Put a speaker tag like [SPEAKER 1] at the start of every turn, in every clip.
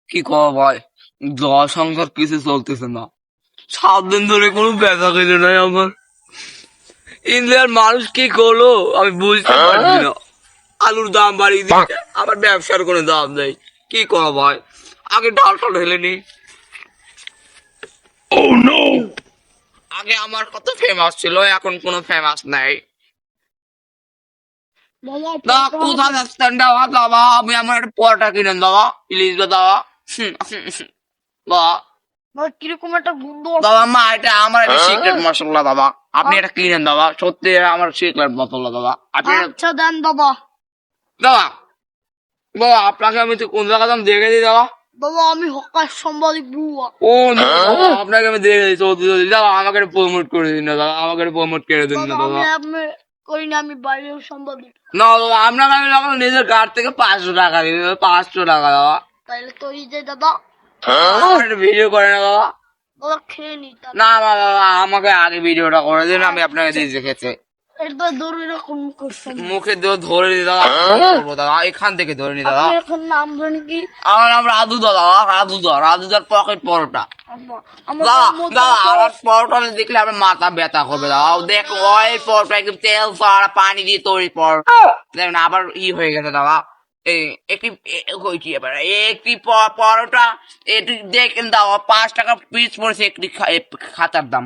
[SPEAKER 1] কি কর ভাই, জ্বর সংসার কিছু চলতেছে না। 7 দিন ধরে কোনো ব্যথা খেলে নাই আমার। ইন্ডিয়ার মানুষ কি করলো আমি বুঝতে পারছি না। আলুর দাম বাড়িয়ে দিচ্ছে, আবার ব্যবসার কোনো দাম নেই। কি করা ভাই, আগে ডালটা ঢেলে নি। আগে আমার কত ফেমাস ছিল, এখন কোনো ফেমাস নাই। না কোথায় যাচ্ছেন দাওয়া দাওয়া, আমি আমার একটা পরোটা কিনেন দাওয়া প্লিজ দাওয়া। বাবা
[SPEAKER 2] কিরকম একটা গন্ধ।
[SPEAKER 1] বাবা মা এটা আমার একটা সিক্রেট মশলা বাবা, আপনি এটা কিনেন দাদা, সত্যি আমার সিক্রেট মশলা দাদা। আপনি
[SPEAKER 2] আচ্ছা দেন বাবা।
[SPEAKER 1] দাদা বাবা আপনাকে আমি তো কোন জায়গা দাম দেখে দিই দাদা।
[SPEAKER 2] বাবা আমি হকার সাংবাদিক বুয়া।
[SPEAKER 1] ও না, দাদা, আপনাকে আমি দেখে দিই চলতে চলতে। দাদা আমাকে প্রমোট করে দিন না দাদা, আমাকে প্রমোট করে দিন না
[SPEAKER 2] বাবা
[SPEAKER 1] দাদা।
[SPEAKER 2] আমি করি না, আমি বাইরেও সাংবাদিক।
[SPEAKER 1] না দাদা আপনাকে আমি যখন নিজের কার্ড থেকে 500 টাকা দিই, 500 টাকা দাদা।
[SPEAKER 2] তাইলে তো এই যে দাদা
[SPEAKER 1] একটা ভিডিও করে না দাদা।
[SPEAKER 2] দাদা খেয়ে নি।
[SPEAKER 1] না না দাদা আমাকে আগে ভিডিওটা করে দিন, আমি আপনাকে দিয়েছি খেতে।
[SPEAKER 2] এটা ধরে এরকম করছেন।
[SPEAKER 1] মুখে ধরে নি দাদা, করবো দাদা, এখান থেকে ধরে নি দাদা।
[SPEAKER 2] আপনি এখন নাম জানি কি?
[SPEAKER 1] আমার নাম রাজু দাদা, রাজুদার পকেট পরোটা।
[SPEAKER 2] আম্মা, আমার
[SPEAKER 1] দাদা
[SPEAKER 2] নাম
[SPEAKER 1] দাদা
[SPEAKER 2] তো-
[SPEAKER 1] আমার পরোটা দেখলে আমার মাথা ব্যথা করবে দাদা। দেখ অয়েল পরোটা, একদম তেল ছাড়া পানি দিয়ে তৈরি পরোটা। দেখুন আবার হয়ে গেছে দাদা। একটি হয়েছি এবার একটি পরোটা এটি দেখেন দাও 5 টাকা পিস পড়েছে একটি খাতার দাম।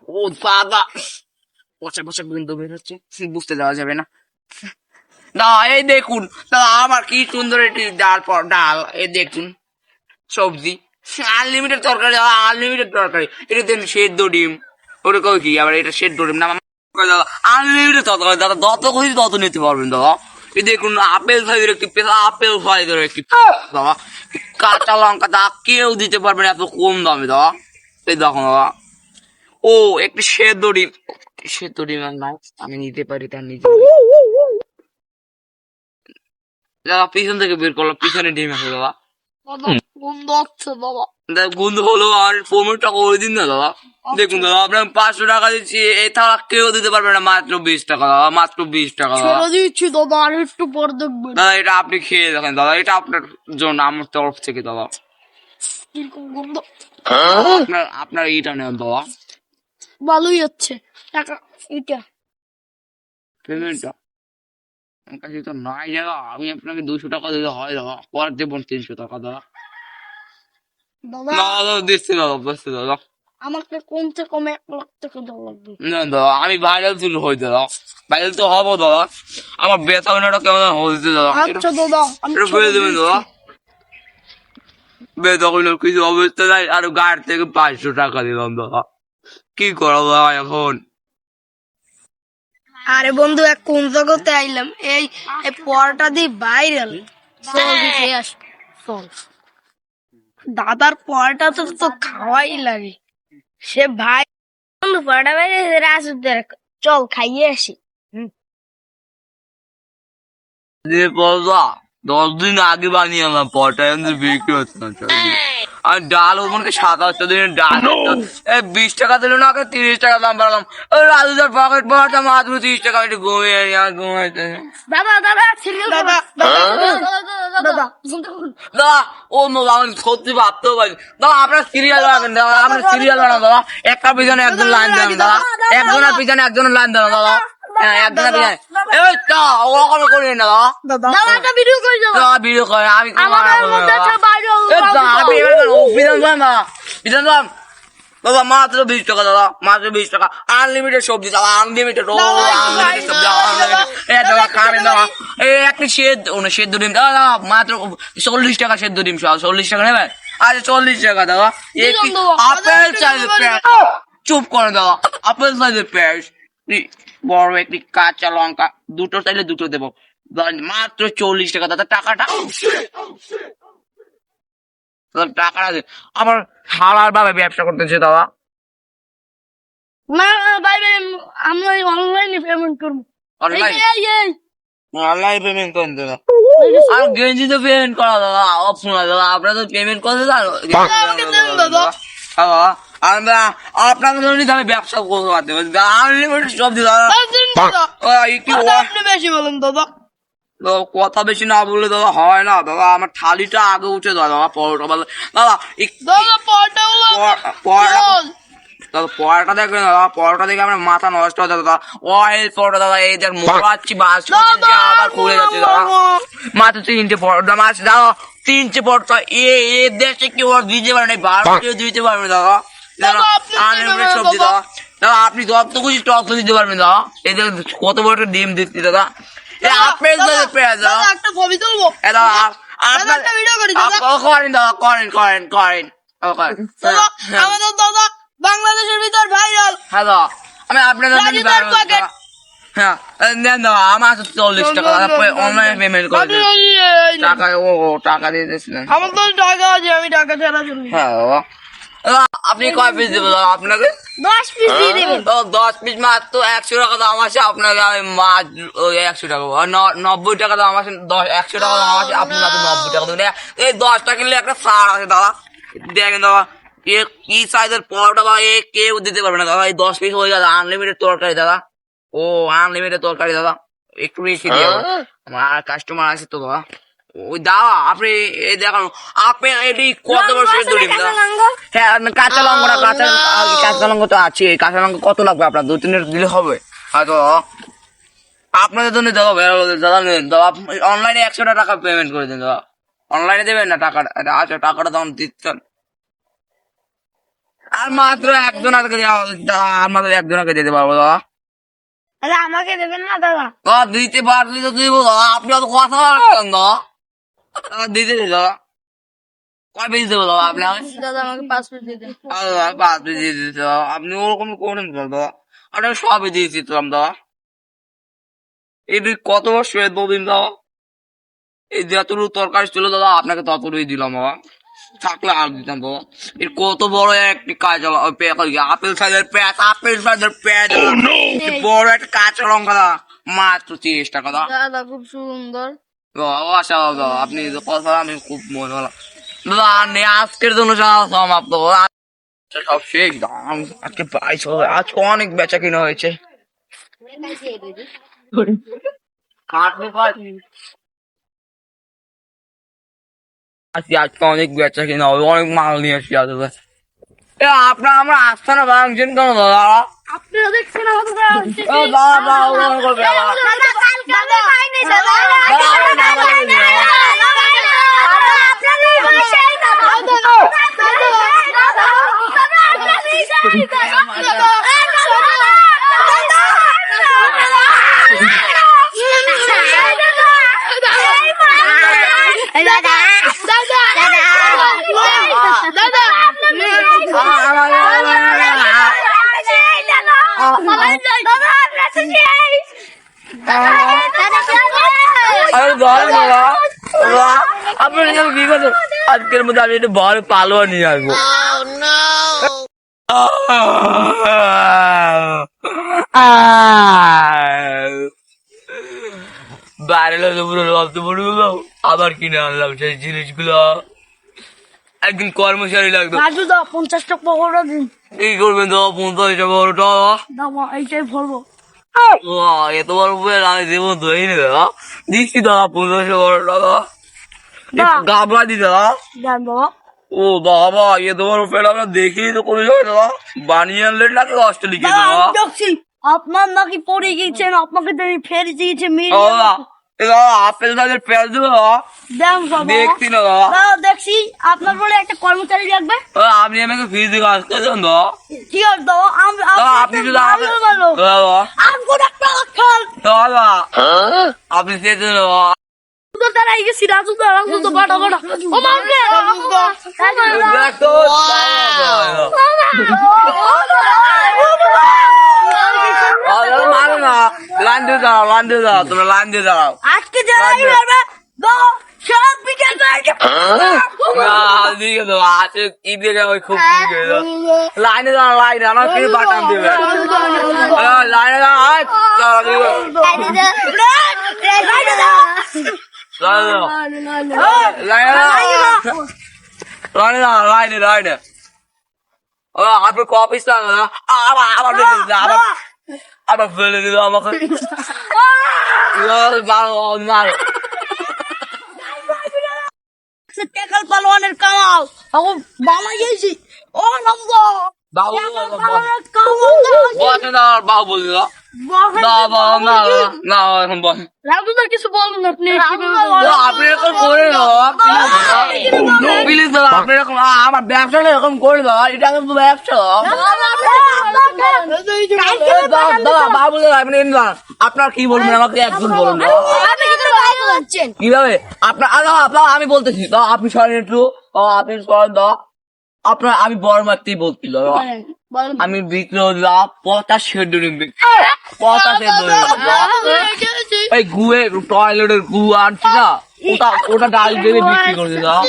[SPEAKER 1] ও দাদা বসে বসে বিন্দু বের হচ্ছে, বুঝতে দেওয়া যাবে না। না এই দেখুন দাদা আমার কি সুন্দর একটি ডাল, এই দেখুন সবজি আনলিমিটেড তরকারি, আনলিমিটেড তরকারি। এটা দেন সেদ্ধ ডিম, ওটা কই কি আবার এটা সেদ্ধ ডিম না দাদা, আনলিমিটেড তরকারি দাদা, যত খুশি তত নিতে পারবেন দাদা। এই দেখুন আপেল সাইজের একটি পেঁচা, আপেল সাইজের একটি দাদা, কাঁচা লঙ্কা দা কেউ দিতে পারবেন এত কম দামে দাদা। এই দেখুন দাদা, ও একটি সেদ্ধ ডিম, সেদ্ধ ডিম আর নাই আমি নিতে পারি তার নিজে। দাদা পিছন থেকে বের করলো, পিছনে ডিম আছে দাদা।
[SPEAKER 2] দাদা গন্ধ হচ্ছে বাবা।
[SPEAKER 1] গন্ধ হলো আর 15 টাকা করে দিন না দাদা। দেখুন দাদা আপনার 500 টাকা দিচ্ছি, এছাড়া কেউ দিতে পারবে না, মাত্র 20 টাকা দাদা, মাত্র 20 টাকা দাদা।
[SPEAKER 2] ছেড়ে দিচ্ছি দাদা, আর একটু পর দেখবেন
[SPEAKER 1] দাদা এটা আপনি খেয়ে দেখেন দাদা, এটা আপনার জন্য আমার তরফ থেকে দাদা।
[SPEAKER 2] কিরকম গন্ধ।
[SPEAKER 1] আপনার এইটা নেন দাদা,
[SPEAKER 2] ভালোই হচ্ছে। টাকা এটা
[SPEAKER 1] পেমেন্টটা আমার কাছে তো নাই দাদা, আমি আপনাকে 200 টাকা দিলে হয় দাদা, পরে দেবো 300 টাকা দাদা।
[SPEAKER 2] দাদা
[SPEAKER 1] না দাদা দিচ্ছি দাদা, দিচ্ছি দাদা।
[SPEAKER 2] আমাকে কমছে কম 1 লাখ টাকা দেওয়া লাগবে।
[SPEAKER 1] না দাদা আমি ভাইরাল শুরু হই দাদা, ভাইরাল তো হবো দাদা। আমার বেতনটা কেমন হয়েছে দাদা,
[SPEAKER 2] আচ্ছা দাদা আমি
[SPEAKER 1] এটা
[SPEAKER 2] ছেড়ে
[SPEAKER 1] বলে দেবেন
[SPEAKER 2] দিচ্ছি।
[SPEAKER 1] দাদা। বেতনের কিছু অবস্থা নাই, আর গাড়ি থেকে 500 টাকা দিলাম দাদা, কি করবো দাদা এখন।
[SPEAKER 2] আরে বন্ধু এক কোন জগতে আইলাম, এই এই পরোটা দিয়ে ভাইরাল। চল দেখে আসি, চল। দাদার পরোটা তো খাওয়াই লাগে। সে ভাই বন্ধু পরোটা বাইরে রাজুদের, চল খাইয়ে আসি।
[SPEAKER 1] যে পয়সা 10 দিন আগে বানিয়ে আনলাম পরটা, এখন বিক্রি হচ্ছে না চারিদিকে। আর ডাল ওখানে 7-8 দিনের ডাল 20 টাকা দিল না, আগে 30 টাকা দাম বাড়ালাম। রাজুদার পকেট পরোটা মাত্র 30 টাকা, একটু ঘুমিয়ে ঘুমাইতে।
[SPEAKER 2] দাদা দাদা দাদা দাদা
[SPEAKER 1] দাদা ও নো আমি সত্যি ভাবতেও পারি দাদা, আপনার সিরিয়াল বানাবেন দাদা, আপনার সিরিয়াল বানান দাদা, একটা পিছনে একজন লাইন দেন দাদা, একজনের পিছনে একজনের লাইন দেন দাদা, একজনের পিছনে এই তা ওরকম করি না দাদা।
[SPEAKER 2] দাদা একটা ভিডিও করে দাও।
[SPEAKER 1] দাদা ভিডিও করে আমি
[SPEAKER 2] আমাদের মধ্যে আছে ভাইরাল।
[SPEAKER 1] আপনি এবার বিধান দাদা, বিধান দাদা মাত্র 20 টাকা দাদা, মাত্র 20 টাকা, আনলিমিটেড সবজি দাদা, আনলিমিটেড রোজ আনলিমিটেড সবজি, আনলিমিটেড দাদা খাবেন দাদা। এই একটি সেদ্ধ ডিম দাদা, মাত্র 40 টাকা সেদ্ধ ডিম, 40 টাকা নেবেন। আচ্ছা 40 টাকা দাদা। একটি আপেল সাইজের পেঁয়াজ, চুপ করে দাদা, আপেল সাইজের পেঁয়াজ, বড় একটি কাঁচা লঙ্কা, দুটো চাইলে দুটো দেবো মাত্র 40 টাকা দাদা। টাকাটা টাকা আছে আমার হালাল ভাবে ব্যবসা করতেছে দাদা।
[SPEAKER 2] না ভাই ভাই আমরা অনলাইনে পেমেন্ট করবো।
[SPEAKER 1] অনলাইন
[SPEAKER 2] এই এই
[SPEAKER 1] অনলাইন পেমেন্ট করেন দাদা, আর গেঞ্জি তো পেমেন্ট করা দাদা অপশন আছে দাদা, আপনারা তো পেমেন্ট করতে চান
[SPEAKER 2] দাদা
[SPEAKER 1] আমরা আপনাদের জন্য আমি ব্যবসা করতে পারতে পারি, আনলিমিটেড সবজি দাদা।
[SPEAKER 2] আপনি বেশি বলেন দাদা।
[SPEAKER 1] তো কথা বেশি না বললে দাদা হয় না দাদা, আমার থালিটা আগে উঠে দাও দাদা, পরোটা বলে দাদা
[SPEAKER 2] দাদা পরোটাগুলো
[SPEAKER 1] পরোটা দাদা, পরোটা দেখবেন দাদা, পরোটা দেখে আমার মাথা নষ্ট হয়ে যাবে দাদা, অয়েল পরোটা দাদা, এই দেখ মোড়াচ্ছি বাস আবার খুলে যাচ্ছে দাদা, মাত্র 3টে পরোটা মাছ দাদা, 3টে পরোটা এ দেশে কেউ আর দিতে পারে না, ভারতীয় দিতে পারবে দাদা, আনলিমিটেড সবজি দাদা, দাদা আপনি যত খুশি টক দিতে পারবেন দাদা, এই দেখ কত বড় একটা ডিম দিচ্ছি দাদা, আপেল দাদা পেঁয়াজ দাদা,
[SPEAKER 2] একটা ছবি তুলবো
[SPEAKER 1] দাদা আপনার
[SPEAKER 2] একটা ভিডিও করি দাদা
[SPEAKER 1] করেন দাদা, করেন
[SPEAKER 2] দাদা, আমাদের দাদা বাংলাদেশের ভিতর ভাইরাল
[SPEAKER 1] হ্যাঁ দাদা, আমি আপনাদের
[SPEAKER 2] রাজুদার packet।
[SPEAKER 1] হ্যাঁ দেন দাদা, আমার 40 টাকা অনলাইনে পেমেন্ট করে দিন, টাকা টাকা দিয়ে দিয়েছিলেন,
[SPEAKER 2] আমার তো টাকা আছে, আমি টাকা ছাড়া চলি
[SPEAKER 1] হ্যাঁ দাদা, দাদা, আপনি কয় পিস দেবেন দাদা আপনাকে?
[SPEAKER 2] 10 পিস দিয়ে দেবেন
[SPEAKER 1] 10 পিস মাত্র 100 টাকা দাম আছে, আপনাকে আমি মাছ 100 টাকা 90 টাকা দাম আছে, 100 টাকা দাম আছে, আপনি মাত্র 90 টাকা দেবেন, এই 10টা কিনলে একটা ছাড় আছে দাদা, দেখেন দাদা কি সাইজের পরোটা বা কেউ দিতে পারবে না দাদা, এই 10 পিস হয়ে যাবে আনলিমিটেড তরকারি দাদা, ও আনলিমিটেড তরকারি দাদা, একটু বেশি দিয়ে আমার কাস্টমার আছে তো দাদা, ওই দাদা আপনি এই দেখান আপনি এটি কত বড় সেদ্ধ ডিম দাদা, হ্যাঁ কাঁচা লঙ্কা কাঁচা লঙ্কা তো আছে, কাঁচা লঙ্কা কত লাগবে আপনার? 2-3 দিলে হবে হয়তো, আপনাদের জন্য দাদা দাদা নেন দাদা, অনলাইনে 100 টাকা পেমেন্ট করে দিন দাদা, অনলাইনে দেবেন না টাকাটা? আচ্ছা টাকাটা তখন দিচ্ছেন, আর মাত্র একজনকে আর মাত্র একজনকে দিতে পারবো দাদা,
[SPEAKER 2] তাহলে আমাকে দেবেন না দাদা
[SPEAKER 1] দাদা দিতে পারলে তো দিব দাদা, আপনি অত কথা বলছেন দাদা, দিতে দিই দাদা, কয় পিস দেবো দাদা আপনি?
[SPEAKER 2] দাদা আমাকে 5 পিস দিয়ে দেন
[SPEAKER 1] 5 পিস দিয়ে দিতে দাদা, আপনি ওরকম করেন দাদা, আপনাকে সবই দিয়েছি তো দাদা, এটি কত বছর দিন দাদা, এই যতটুকু তরকারি ছিল দাদা আপনাকে ততটুকুই দিলাম বাবা, থাকলে আর দিতাম বাবা, এর কত বড় একটি কাজ আপেল সাইজের পেঁয়াজ বড় একটা কাঁচা লঙ্কা দাদা, মাত্র 30 টাকা দাদা,
[SPEAKER 2] দাদা খুব সুন্দর
[SPEAKER 1] আশা দাদা আপনি কথা আমি খুব মনে হলো দাদা, আজকের জন্য সমাপ্ত, সব শেষ দাম, আজকে প্রাইস হবে, আজকে অনেক বেচা কিনা হয়েছে, আজকে অনেক বেচা কিনা হবে, অনেক মাল নিয়ে আসছি আসলে, আপনার আমরা আস্থানা ভাঙছেন কেন দাদা?
[SPEAKER 2] আপনারা দেখছেন আমাদের
[SPEAKER 1] দাদা করবে আপনি কি করছেন? আজকের মধ্যে আমি একটু বড় পালোয়া নিয়ে আসবো, বাইরে আবার কিনে আনলাম সেই জিনিসগুলো, একদিন কর্মচারী লাগতো,
[SPEAKER 2] রাজু দা 50 টাকা পকোড়া দিন
[SPEAKER 1] কি করবেন দাদা? 50 টাকা বড়টা
[SPEAKER 2] দাদা এইটাই ভরবো
[SPEAKER 1] এত বড় উপরে আমি দেবো তো এই দাদা, দিচ্ছি দাদা 50 বড় টাকা, গাবলা দি দাদা,
[SPEAKER 2] দেন বাবা
[SPEAKER 1] ও বাবা এত বড় পেট আমরা দেখি তো কোনো সময় দাদা, বানিয়ে আনলেন নাকি অস্ট্রেলিয়া
[SPEAKER 2] দাদা
[SPEAKER 1] দাদা?
[SPEAKER 2] আমি দেখছি আপনার নাকি পড়ে গিয়েছেন, আপনাকে তো ফেরে দিয়েছে
[SPEAKER 1] ও দাদা আপেল সাইজের পেঁয়াজ দেবো দাদা,
[SPEAKER 2] দেন বাবা
[SPEAKER 1] দেখছি না দাদা,
[SPEAKER 2] দাদা দেখছি আপনার বলে একটা কর্মচারী লাগবে,
[SPEAKER 1] আপনি আমাকে ফিস দিয়ে কাজ করছেন দাদা,
[SPEAKER 2] ঠিক আছে দাদা
[SPEAKER 1] দাদা আপনি শুধু দাদা
[SPEAKER 2] আমগো ডাক্তার খান
[SPEAKER 1] দাদা আপনি চেয়েছেন দাদা,
[SPEAKER 2] তো তারা গেছি রাজু দা রাজু তো বাটা বাটা ও মারবে
[SPEAKER 1] মারো না, লাইন দিয়ে দাঁড়াও, লাইন দিয়ে দাঁড়াও, তোমরা লাইন দিয়ে দাঁড়াও,
[SPEAKER 2] আজকে যারা মারবে দাও সব বিকেল
[SPEAKER 1] দিকে দাও আছে কি দিকে ওই খুব লাইনে দাঁড়াও, লাইনে আমার কি বাটাম দিবে, লাইনে দাঁড়াও, লাইনে আপনি কপিস আবার ফেলে দিল আমাকে, মারো মারো
[SPEAKER 2] টেকাল পালোয়ানের কামাল এখন বামা গেছি ও নম্বর
[SPEAKER 1] বাবু
[SPEAKER 2] কামাল
[SPEAKER 1] না বাবু বলি না না না এখন বল
[SPEAKER 2] রাজুদার কিছু বলুন আপনি
[SPEAKER 1] আপনি এরকম করে প্লিজ দাদা আপনি এরকম আমার ব্যবসাটা এরকম করে দাও এটা কিন্তু ব্যবসা দাদা বাবু দাদা আপনি আপনার কি বলবেন আমাকে একদিন বলুন না কিভাবে আপনার আপনার আমি বলতেছি তো আপনি সরেন একটু আপনি সরেন দাও আপনার আমি বড় মাত্রই বলছিল আমি বিক্রি হলাম 50 ডলার 50 এই গুয়ে টয়লেটের গু আনছি না ওটা ডাল দিয়ে বিক্রি করে দিলাম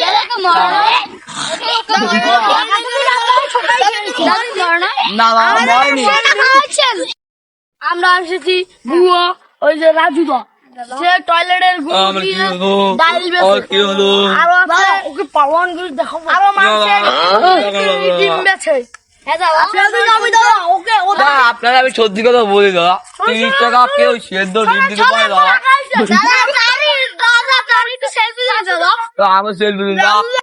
[SPEAKER 1] না মরেনি
[SPEAKER 2] আমরা এসেছি বুয়া ওই যে রাজুদা সে টয়লেটের
[SPEAKER 1] আমার কি হলো আর কি হলো
[SPEAKER 2] ওকে পালন করে দেখাবো আরো মানুষের ডিম বেছে
[SPEAKER 1] আপনারা আমি সত্যি কথা বলি না 30 টাকা কেউ সেদ্ধ ডিম দিতে পারে না তো আমার সেলফি